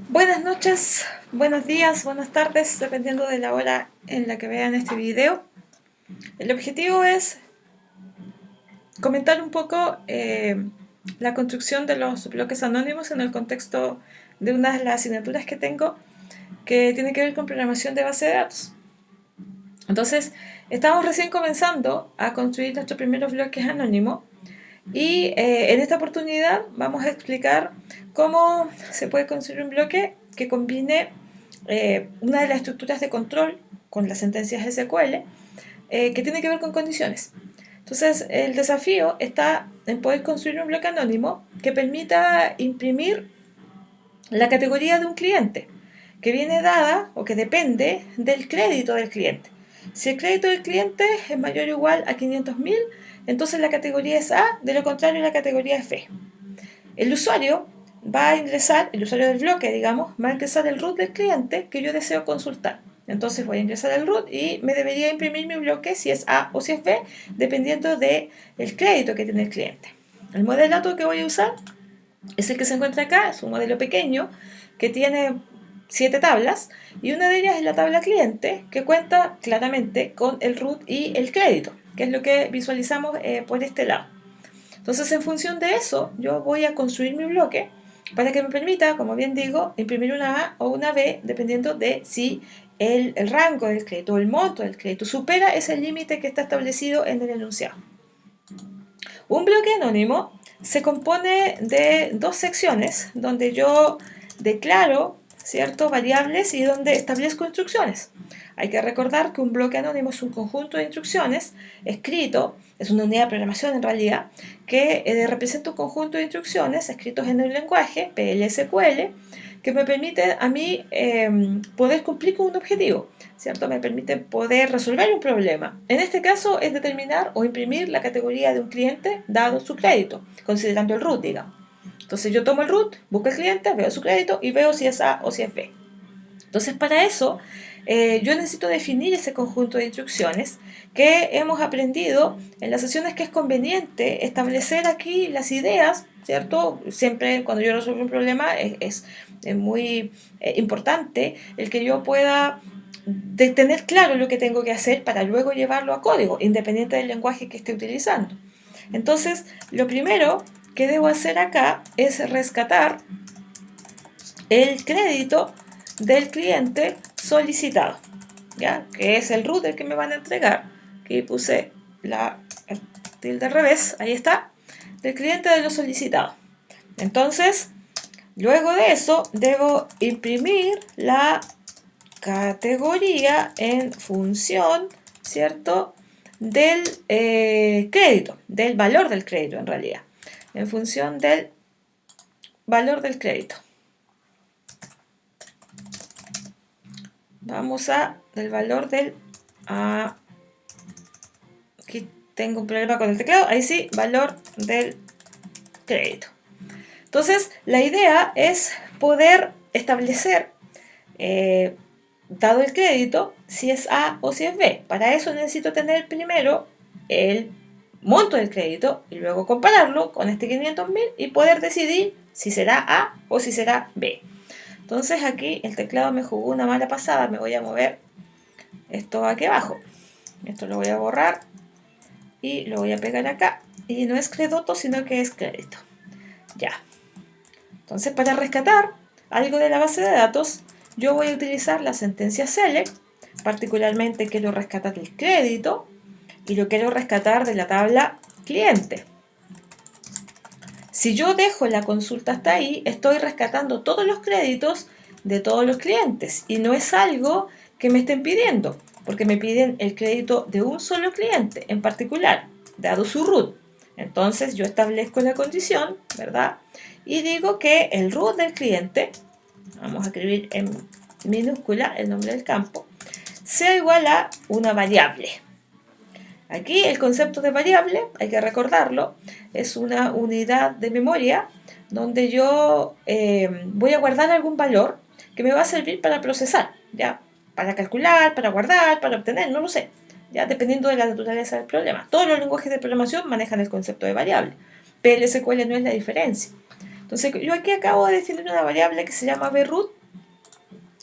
Buenas noches, buenos días, buenas tardes, dependiendo de la hora en la que vean este video. El objetivo es comentar un poco la construcción de los bloques anónimos en el contexto de una de las asignaturas que tengo que tiene que ver con programación de base de datos. Entonces, estamos recién comenzando a construir nuestros primeros bloques anónimos y en esta oportunidad vamos a explicar cómo se puede construir un bloque que combine una de las estructuras de control con las sentencias SQL que tiene que ver con condiciones. Entonces, el desafío está en poder construir un bloque anónimo que permita imprimir la categoría de un cliente, que viene dada o que depende del crédito del cliente. Si el crédito del cliente es mayor o igual a 500.000, entonces la categoría es A, de lo contrario la categoría es B. El usuario va a ingresar, el usuario del bloque, digamos, va a ingresar el root del cliente que yo deseo consultar. Entonces voy a ingresar al root y me debería imprimir mi bloque si es A o si es B, dependiendo del crédito que tiene el cliente. El modelo que voy a usar es el que se encuentra acá, es un modelo pequeño que tiene 7 tablas y una de ellas es la tabla cliente que cuenta claramente con el root y el crédito, que es lo que visualizamos por este lado. Entonces, en función de eso, yo voy a construir mi bloque para que me permita, como bien digo, imprimir una A o una B dependiendo de si el rango del crédito o el monto del crédito supera ese límite que está establecido en el enunciado. Un bloque anónimo se compone de dos secciones donde yo declaro ciertas variables y donde establezco instrucciones. Hay que recordar que un bloque anónimo es un conjunto de instrucciones escrito, es una unidad de programación en realidad, que representa un conjunto de instrucciones escritos en un lenguaje, PL/SQL, que me permite a mí poder cumplir con un objetivo, ¿cierto? Me permite poder resolver un problema. En este caso es determinar o imprimir la categoría de un cliente dado su crédito, considerando el root, digamos. Entonces yo tomo el root, busco el cliente, veo su crédito y veo si es A o si es B. Entonces para eso yo necesito definir ese conjunto de instrucciones que hemos aprendido en las sesiones que es conveniente establecer aquí las ideas, ¿cierto? Siempre cuando yo resuelvo un problema es muy importante el que yo pueda de tener claro lo que tengo que hacer para luego llevarlo a código, independiente del lenguaje que esté utilizando. Entonces, lo primero que debo hacer acá es rescatar el crédito del cliente solicitado, ¿ya? Que es el root que me van a entregar. Aquí puse el tilde al revés, ahí está, del cliente de lo solicitado. Entonces, luego de eso, debo imprimir la categoría en función, ¿cierto? Del crédito, del valor del crédito en realidad, en función del valor del crédito. Vamos del valor del... aquí tengo un problema con el teclado, ahí sí, valor del crédito. Entonces, la idea es poder establecer, dado el crédito, si es A o si es B. Para eso necesito tener primero el monto del crédito y luego compararlo con este 500.000 y poder decidir si será A o si será B. Entonces aquí el teclado me jugó una mala pasada, me voy a mover esto aquí abajo. Esto lo voy a borrar y lo voy a pegar acá. Y no es credoto, sino que es crédito. Ya. Entonces, para rescatar algo de la base de datos, yo voy a utilizar la sentencia select. Particularmente quiero rescatar el crédito y lo quiero rescatar de la tabla cliente. Si yo dejo la consulta hasta ahí, estoy rescatando todos los créditos de todos los clientes y no es algo que me estén pidiendo, porque me piden el crédito de un solo cliente en particular, dado su root. Entonces yo establezco la condición, ¿verdad? Y digo que el root del cliente, vamos a escribir en minúscula el nombre del campo, sea igual a una variable. Aquí el concepto de variable, hay que recordarlo, es una unidad de memoria donde yo voy a guardar algún valor que me va a servir para procesar, ¿ya? Para calcular, para guardar, para obtener, no lo sé, ya dependiendo de la naturaleza del problema. Todos los lenguajes de programación manejan el concepto de variable. PL/SQL no es la diferencia. Entonces yo aquí acabo de definir una variable que se llama VRoot,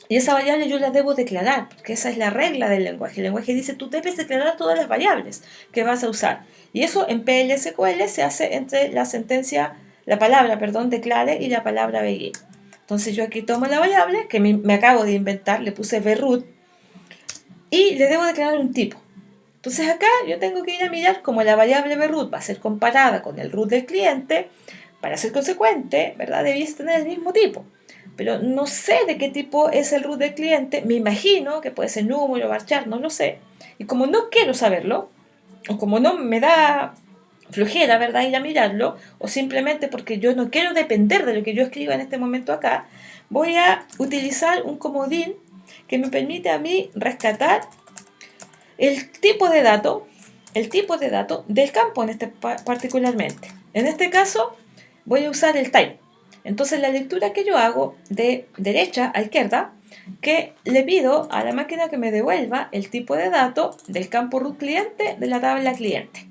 y esa variable yo la debo declarar, porque esa es la regla del lenguaje. El lenguaje dice, tú debes declarar todas las variables que vas a usar. Y eso en PL/SQL se hace entre la palabra, declare y la palabra begin. Entonces yo aquí tomo la variable que me acabo de inventar, le puse VRoot, y le debo declarar un tipo. Entonces acá yo tengo que ir a mirar cómo la variable VRoot va a ser comparada con el root del cliente. Para ser consecuente, ¿verdad? Debiese tener el mismo tipo. Pero no sé de qué tipo es el root del cliente. Me imagino que puede ser número, varchar, no lo sé. Y como no quiero saberlo, o como no me da flojera, ¿verdad?, ir a mirarlo, o simplemente porque yo no quiero depender de lo que yo escriba en este momento acá, voy a utilizar un comodín que me permite a mí rescatar el tipo de dato del campo particularmente. En este caso voy a usar el type. Entonces la lectura que yo hago de derecha a izquierda, que le pido a la máquina que me devuelva el tipo de dato del campo root cliente de la tabla cliente.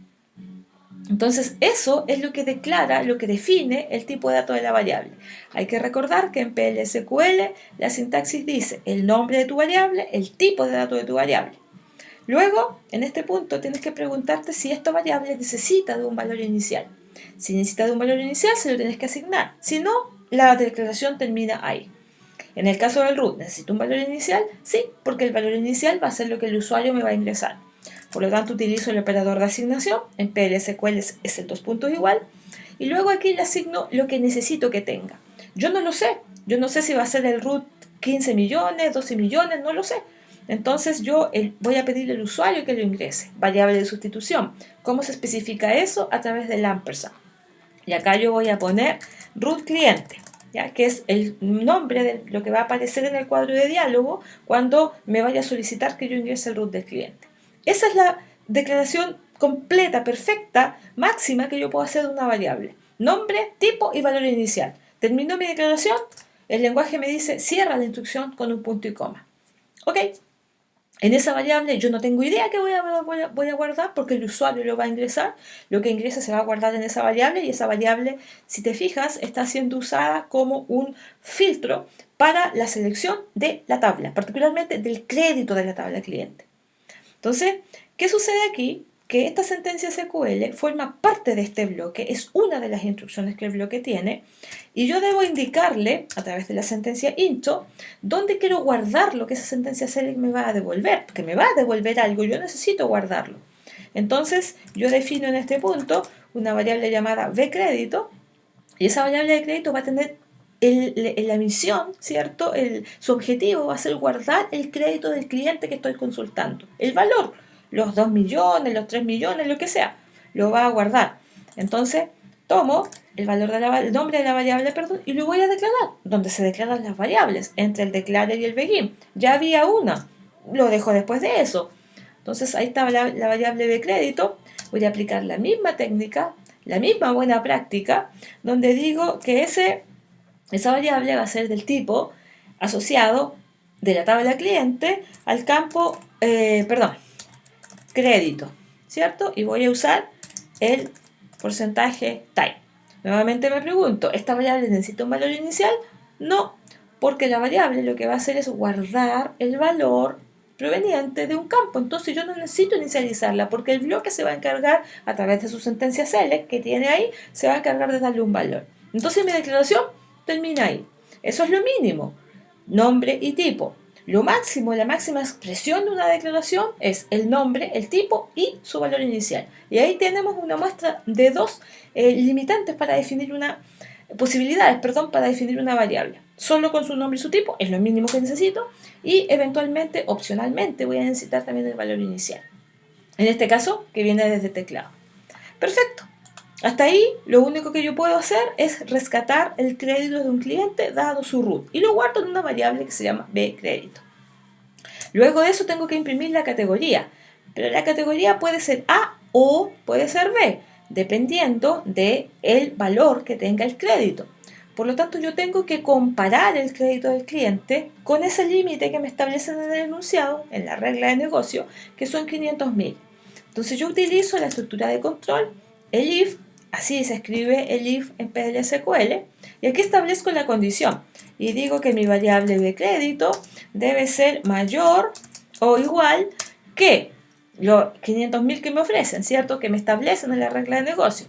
Entonces eso es lo que declara, lo que define el tipo de dato de la variable. Hay que recordar que en PL/SQL la sintaxis dice el nombre de tu variable, el tipo de dato de tu variable. Luego, en este punto, tienes que preguntarte si esta variable necesita de un valor inicial. Si necesita de un valor inicial, se lo tienes que asignar. Si no, la declaración termina ahí. En el caso del root, ¿necesito un valor inicial? Sí, porque el valor inicial va a ser lo que el usuario me va a ingresar. Por lo tanto, utilizo el operador de asignación. En PL/SQL es el dos puntos igual. Y luego aquí le asigno lo que necesito que tenga. Yo no lo sé. Yo no sé si va a ser el root 15 millones, 12 millones, no lo sé. Entonces yo voy a pedirle al usuario que lo ingrese. Variable de sustitución. ¿Cómo se especifica eso? A través del ampersand. Y acá yo voy a poner root cliente, ¿ya?, que es el nombre de lo que va a aparecer en el cuadro de diálogo cuando me vaya a solicitar que yo ingrese el root del cliente. Esa es la declaración completa, perfecta, máxima que yo puedo hacer de una variable. Nombre, tipo y valor inicial. Terminó mi declaración, el lenguaje me dice cierra la instrucción con un punto y coma. Ok. En esa variable yo no tengo idea que voy a guardar porque el usuario lo va a ingresar. Lo que ingresa se va a guardar en esa variable y esa variable, si te fijas, está siendo usada como un filtro para la selección de la tabla, particularmente del crédito de la tabla cliente. Entonces, ¿qué sucede aquí? Que esta sentencia SQL forma parte de este bloque, es una de las instrucciones que el bloque tiene, y yo debo indicarle, a través de la sentencia into, dónde quiero guardar lo que esa sentencia select me va a devolver, porque me va a devolver algo, yo necesito guardarlo. Entonces, yo defino en este punto una variable llamada vCrédito, y esa variable de crédito va a tener la misión, ¿cierto? Su objetivo va a ser guardar el crédito del cliente que estoy consultando. El valor, los 2 millones, los 3 millones, lo que sea, lo va a guardar. Entonces, tomo el nombre de la variable, y lo voy a declarar, donde se declaran las variables, entre el declare y el begin. Ya había una, lo dejo después de eso. Entonces, ahí está la variable de crédito. Voy a aplicar la misma técnica, la misma buena práctica, donde digo que esa variable va a ser del tipo asociado de la tabla cliente al campo, crédito, ¿cierto? Y voy a usar el porcentaje type. Nuevamente me pregunto, ¿esta variable necesita un valor inicial? No, porque la variable lo que va a hacer es guardar el valor proveniente de un campo. Entonces yo no necesito inicializarla porque el bloque se va a encargar, a través de su sentencia select que tiene ahí, se va a encargar de darle un valor. Entonces mi declaración termina ahí. Eso es lo mínimo. Nombre y tipo. Lo máximo, la máxima expresión de una declaración es el nombre, el tipo y su valor inicial. Y ahí tenemos una muestra de dos limitantes para definir para definir una variable. Solo con su nombre y su tipo es lo mínimo que necesito y eventualmente, opcionalmente, voy a necesitar también el valor inicial. En este caso, que viene desde teclado. Perfecto. Hasta ahí, lo único que yo puedo hacer es rescatar el crédito de un cliente dado su root y lo guardo en una variable que se llama vCrédito. Luego de eso tengo que imprimir la categoría, pero la categoría puede ser A o puede ser B, dependiendo del valor que tenga el crédito. Por lo tanto, yo tengo que comparar el crédito del cliente con ese límite que me establecen en el enunciado, en la regla de negocio, que son 500.000. Entonces yo utilizo la estructura de control, el if, así se escribe el if en PLSQL. Y aquí establezco la condición y digo que mi variable de crédito debe ser mayor o igual que los 500.000 que me ofrecen, ¿cierto? Que me establecen en la regla de negocio.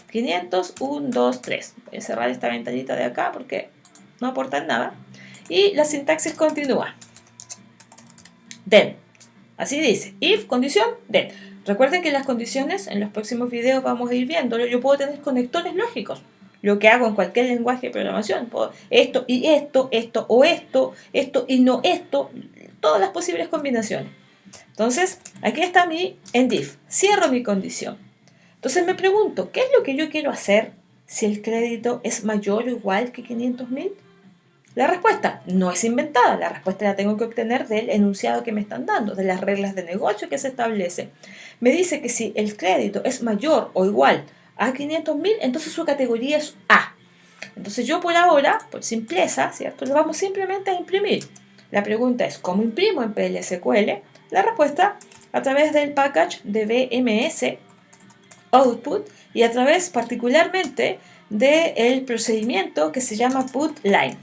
500, 1, 2, 3. Voy a cerrar esta ventanita de acá porque no aportan nada. Y la sintaxis continúa. Then. Así dice. If, condición, then. Recuerden que las condiciones en los próximos videos vamos a ir viendo. Yo puedo tener conectores lógicos. Lo que hago en cualquier lenguaje de programación. Puedo esto y esto, esto o esto, esto y no esto. Todas las posibles combinaciones. Entonces, aquí está mi end if. Cierro mi condición. Entonces me pregunto, ¿qué es lo que yo quiero hacer si el crédito es mayor o igual que 500.000? La respuesta no es inventada, la respuesta la tengo que obtener del enunciado que me están dando, de las reglas de negocio que se establecen. Me dice que si el crédito es mayor o igual a 500.000, entonces su categoría es A. Entonces yo por ahora, por simpleza, ¿cierto? Lo vamos simplemente a imprimir. La pregunta es, ¿cómo imprimo en PLSQL? La respuesta, a través del package de BMS output y a través particularmente del procedimiento que se llama putLine.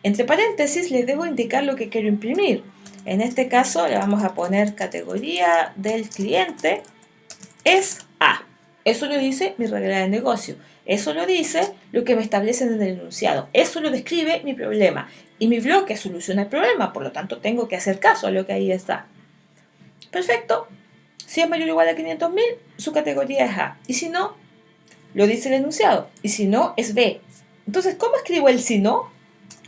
Entre paréntesis les debo indicar lo que quiero imprimir. En este caso le vamos a poner categoría del cliente es A. Eso lo dice mi regla de negocio. Eso lo dice lo que me establecen en el enunciado. Eso lo describe mi problema. Y mi bloque soluciona el problema, por lo tanto tengo que hacer caso a lo que ahí está. Perfecto. Si es mayor o igual a 500.000, su categoría es A. Y si no, lo dice el enunciado. Y si no, es B. Entonces, ¿cómo escribo el si no?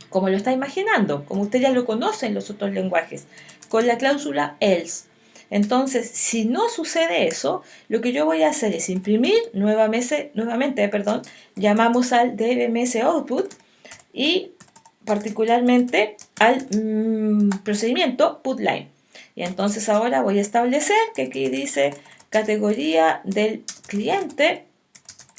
Como lo está imaginando, como usted ya lo conoce en los otros lenguajes, con la cláusula else. Entonces, si no sucede eso, lo que yo voy a hacer es imprimir nuevamente, llamamos al dbms output y particularmente al procedimiento putLine. Y entonces ahora voy a establecer que aquí dice categoría del cliente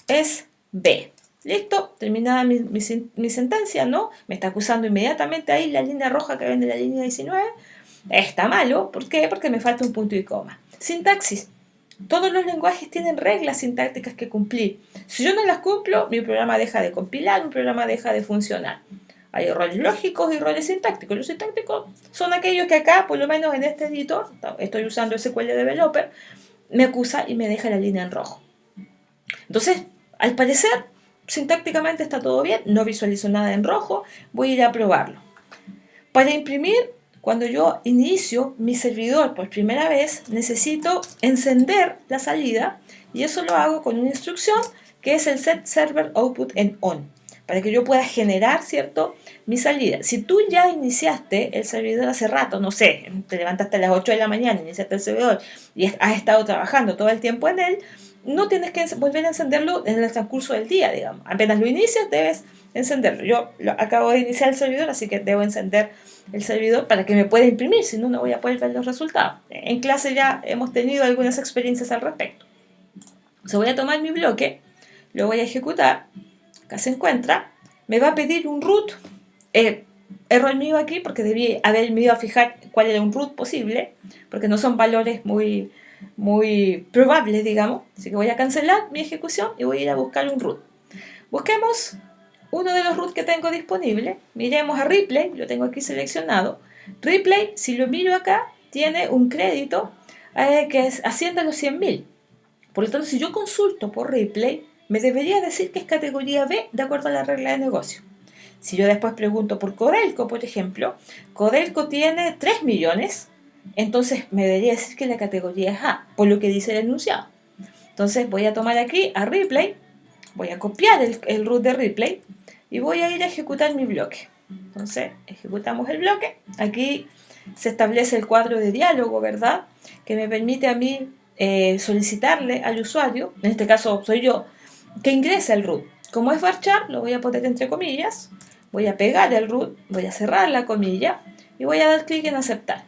es B. Listo, terminada mi sentencia, ¿no? Me está acusando inmediatamente ahí la línea roja que ven en la línea 19. Está malo, ¿por qué? Porque me falta un punto y coma. Sintaxis. Todos los lenguajes tienen reglas sintácticas que cumplir. Si yo no las cumplo, mi programa deja de compilar, mi programa deja de funcionar. Hay errores lógicos y errores sintácticos. Los sintácticos son aquellos que acá, por lo menos en este editor, estoy usando SQL Developer, me acusa y me deja la línea en rojo. Entonces, al parecer, sintácticamente está todo bien, no visualizo nada en rojo, voy a ir a probarlo. Para imprimir, cuando yo inicio mi servidor por primera vez, necesito encender la salida y eso lo hago con una instrucción que es el set server output en on, para que yo pueda generar, ¿cierto?, mi salida. Si tú ya iniciaste el servidor hace rato, no sé, te levantaste a las 8 de la mañana, iniciaste el servidor y has estado trabajando todo el tiempo en él, no tienes que volver a encenderlo en el transcurso del día, digamos. Apenas lo inicias, debes encenderlo. Yo acabo de iniciar el servidor, así que debo encender el servidor para que me pueda imprimir, si no, no voy a poder ver los resultados. En clase ya hemos tenido algunas experiencias al respecto. Entonces voy a tomar mi bloque, lo voy a ejecutar, acá se encuentra, me va a pedir un root, error mío aquí porque debí haberme ido a fijar cuál era un root posible, porque no son valores muy probables, digamos. Así que voy a cancelar mi ejecución y voy a ir a buscar un root. Busquemos uno de los roots que tengo disponible. Miremos a Ripley, lo tengo aquí seleccionado. Ripley, si lo miro acá, tiene un crédito que asciende a los 100.000. Por lo tanto, si yo consulto por Ripley, me debería decir que es categoría B de acuerdo a la regla de negocio. Si yo después pregunto por Codelco, por ejemplo, Codelco tiene 3 millones, entonces me debería decir que la categoría es A, por lo que dice el enunciado. Entonces voy a tomar aquí a Ripley, voy a copiar el root de Ripley y voy a ir a ejecutar mi bloque. Entonces ejecutamos el bloque. Aquí se establece el cuadro de diálogo, ¿verdad?, que me permite a mí solicitarle al usuario, en este caso soy yo, que ingrese el root. Como es varchar, lo voy a poner entre comillas, voy a pegar el root, voy a cerrar la comilla y voy a dar clic en aceptar.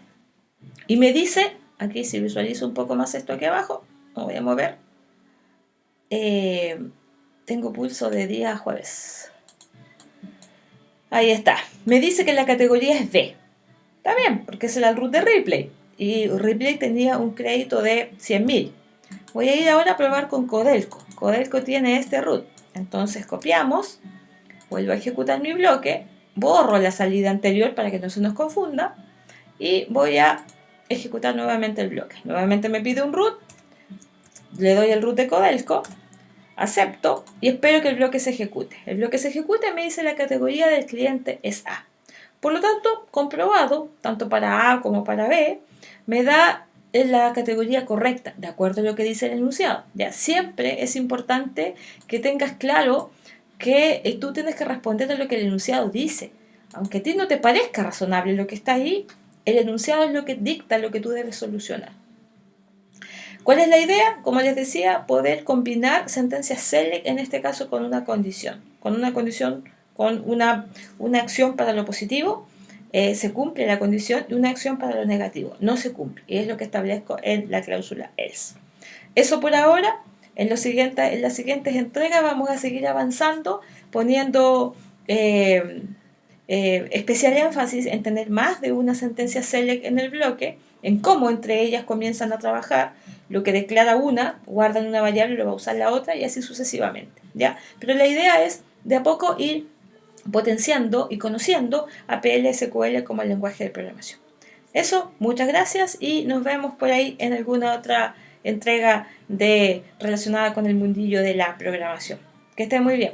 Y me dice, aquí si visualizo un poco más esto aquí abajo, lo voy a mover, tengo pulso de día a jueves. Ahí está. Me dice que la categoría es B. Está bien, porque es el root de Ripley. Y Ripley tenía un crédito de 100.000. Voy a ir ahora a probar con Codelco. Codelco tiene este root. Entonces copiamos, vuelvo a ejecutar mi bloque, borro la salida anterior para que no se nos confunda y voy a ejecutar nuevamente el bloque. Nuevamente me pide un root, le doy el root de Codelco, acepto y espero que el bloque se ejecute. El bloque se ejecute, me dice la categoría del cliente es A. Por lo tanto, comprobado, tanto para A como para B, me da la categoría correcta, de acuerdo a lo que dice el enunciado. Ya siempre es importante que tengas claro que tú tienes que responder a lo que el enunciado dice. Aunque a ti no te parezca razonable lo que está ahí, el enunciado es lo que dicta lo que tú debes solucionar. ¿Cuál es la idea? Como les decía, poder combinar sentencias select, en este caso con una condición. Con una acción para lo positivo, se cumple la condición, y una acción para lo negativo no se cumple. Y es lo que establezco en la cláusula else. Eso por ahora. En las siguientes entregas vamos a seguir avanzando, poniendo especial énfasis en tener más de una sentencia select en el bloque, en cómo entre ellas comienzan a trabajar. Lo que declara una, guarda en una variable y lo va a usar la otra, y así sucesivamente, ¿ya? Pero la idea es de a poco ir potenciando y conociendo a PL/SQL como el lenguaje de programación. Eso, muchas gracias y nos vemos por ahí en alguna otra entrega relacionada con el mundillo de la programación. Que estén muy bien.